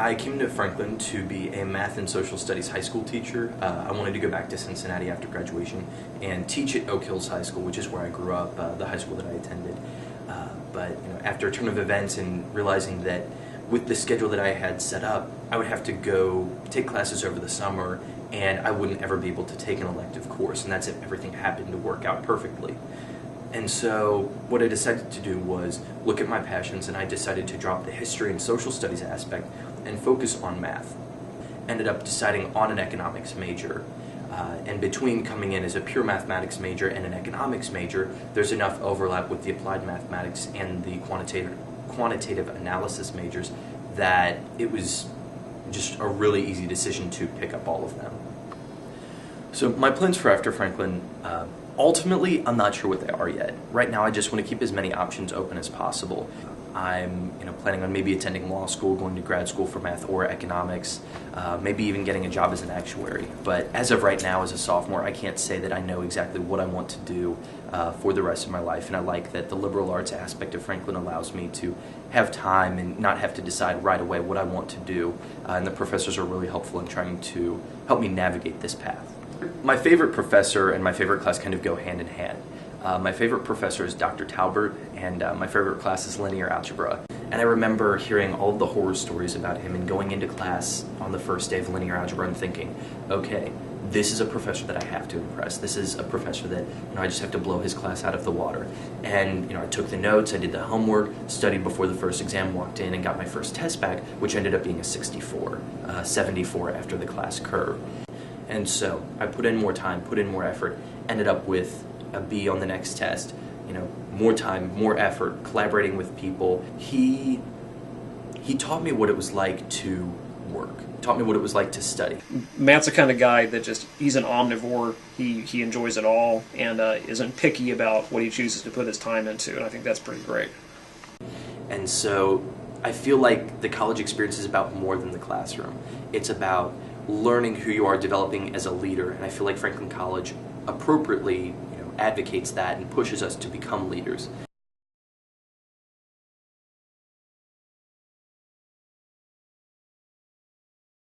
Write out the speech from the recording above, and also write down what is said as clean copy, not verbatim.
I came to Franklin to be a math and social studies high school teacher. I wanted to go back to Cincinnati after graduation and teach at Oak Hills High School, which is where I grew up, the high school that I attended. But after a turn of events and realizing that with the schedule that I had set up, I would have to go take classes over the summer and I wouldn't ever be able to take an elective course, and that's if everything happened to work out perfectly. And so what I decided to do was look at my passions, and I decided to drop the history and social studies aspect and focus on math. Ended up deciding on an economics major. And between coming in as a pure mathematics major and an economics major, there's enough overlap with the applied mathematics and the quantitative analysis majors that it was just a really easy decision to pick up all of them. So my plans for after Franklin, ultimately, I'm not sure what they are yet. Right now, I just want to keep as many options open as possible. I'm planning on maybe attending law school, going to grad school for math or economics, maybe even getting a job as an actuary. But as of right now, as a sophomore, I can't say that I know exactly what I want to do for the rest of my life. And I like that the liberal arts aspect of Franklin allows me to have time and not have to decide right away what I want to do. And the professors are really helpful in trying to help me navigate this path. My favorite professor and my favorite class kind of go hand in hand. My favorite professor is Dr. Talbert, and my favorite class is linear algebra. And I remember hearing all of the horror stories about him and going into class on the first day of linear algebra and thinking, okay, this is a professor that I have to impress. This is a professor that I just have to blow his class out of the water. And I took the notes, I did the homework, studied before the first exam, walked in and got my first test back, which ended up being a 64, 74 after the class curve. And so I put in more time, put in more effort, ended up with a B on the next test. More time, more effort, collaborating with people. He taught me what it was like to work, taught me what it was like to study. Matt's the kind of guy that he's an omnivore. He enjoys it all and isn't picky about what he chooses to put his time into, and I think that's pretty great. And so I feel like the college experience is about more than the classroom. It's about learning who you are, developing as a leader, and I feel like Franklin College appropriately advocates that and pushes us to become leaders.